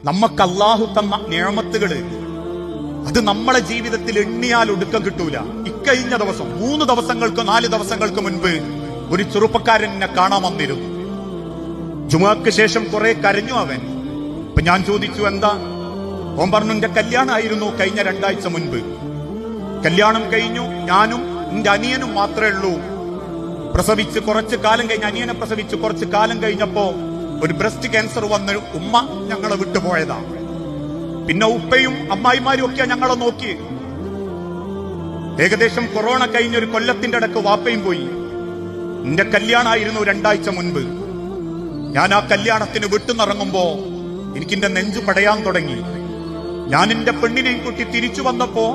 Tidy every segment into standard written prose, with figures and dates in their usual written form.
നമുക്ക് അല്ലാഹു തന്ന നിഅമത്തുകള് അത് നമ്മളെ ജീവിതത്തിൽ എണ്ണിയാൽ ഒടുക്കം കിട്ടൂല. ഇക്കഴിഞ്ഞ ദിവസം 3 ദിവസങ്ങൾക്ക് 4 ദിവസങ്ങൾക്ക് മുൻപ് ഒരു ചെറുപ്പക്കാരൻ എന്നെ കാണാൻ വന്നിരുന്നു. ജുമുഅക്ക് ശേഷം കുറെ കരഞ്ഞു അവൻ. അപ്പൊ ഞാൻ ചോദിച്ചു എന്താ? ഓൻ പറഞ്ഞു എന്റെ കല്യാണമായിരുന്നു കഴിഞ്ഞ 2 ആഴ്ച മുൻപ്. കല്യാണം കഴിഞ്ഞു, ഞാനും എന്റെ അനിയനും മാത്രമേ ഉള്ളൂ. പ്രസവിച്ച് കുറച്ചു കാലം കഴിഞ്ഞ് അനിയനെ പ്രസവിച്ച് കുറച്ചു കാലം കഴിഞ്ഞപ്പോ ഒരു ബ്രസ്റ്റ് ക്യാൻസർ വന്ന് ഉമ്മ ഞങ്ങളെ വിട്ടുപോയതാ. പിന്നെ ഉപ്പയും അമ്മായിമാരും ഒക്കെ ഞങ്ങളെ നോക്കി. ഏകദേശം കൊറോണ കഴിഞ്ഞൊരു കൊല്ലത്തിന്റെ ഇടക്ക് വാപ്പയും പോയി. എന്റെ കല്യാണമായിരുന്നു 2 ആഴ്ച മുൻപ്. ഞാൻ ആ കല്യാണത്തിന് വിട്ടുനിറങ്ങുമ്പോ എനിക്കെന്റെ നെഞ്ചു പടയാൻ തുടങ്ങി. ഞാൻ എന്റെ പെണ്ണിനെയും കുട്ടി തിരിച്ചു വന്നപ്പോ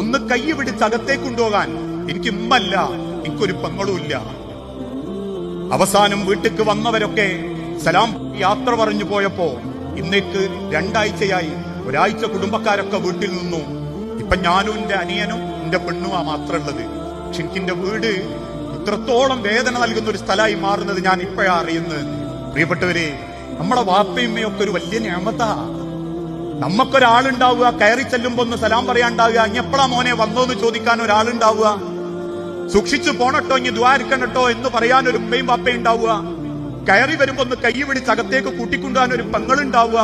ഒന്ന് കൈ പിടിച്ച് അകത്തേക്ക് കൊണ്ടുപോകാൻ എനിക്ക് ഉമ്മല്ല, എനിക്കൊരു പെങ്ങളുമില്ല. അവസാനം വീട്ടിക്ക് വന്നവരൊക്കെ സലാം യാത്ര പറഞ്ഞു പോയപ്പോ ഇന്നേക്ക് 2 ആഴ്ചയായി. ഒരാഴ്ച കുടുംബക്കാരൊക്കെ വീട്ടിൽ നിന്നു. ഇപ്പൊ ഞാനും എന്റെ അനിയനും എന്റെ പെണ്ണുമാ മാത്രമുള്ളത്. പക്ഷെ എനിക്ക് എന്റെ വീട് ഇത്രത്തോളം വേദന നൽകുന്ന ഒരു സ്ഥലമായി മാറുന്നത് ഞാൻ ഇപ്പോഴാ അറിയുന്നത്. പ്രിയപ്പെട്ടവരെ, നമ്മളെ വാപ്പയമ്മയൊക്കെ ഒരു വലിയ നിഅമത്താ. നമുക്കൊരാളുണ്ടാവുക, കയറി ചെല്ലുമ്പോ ഒന്ന് സലാം പറയാണ്ടാവുക, ഇനി എപ്പോഴാ മോനെ വന്നോന്ന് ചോദിക്കാൻ ഒരാളുണ്ടാവുക, സൂക്ഷിച്ചു പോണട്ടോ ഇനി ദ്വാരിക്കണട്ടോ എന്ന് പറയാൻ ഒരു ഉമ്മയും വാപ്പയും ഉണ്ടാവുക, കയറി വരുമ്പോ ഒന്ന് കൈ പിടിച്ച് അകത്തേക്ക് കൂട്ടിക്കൊണ്ടുപോകാൻ ഒരു പെങ്ങളുണ്ടാവുക,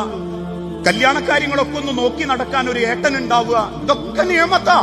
കല്യാണക്കാര്യങ്ങളൊക്കെ ഒന്ന് നോക്കി നടക്കാൻ ഒരു ഏട്ടനുണ്ടാവുക. ഇതൊക്കെ നിയമത്താ.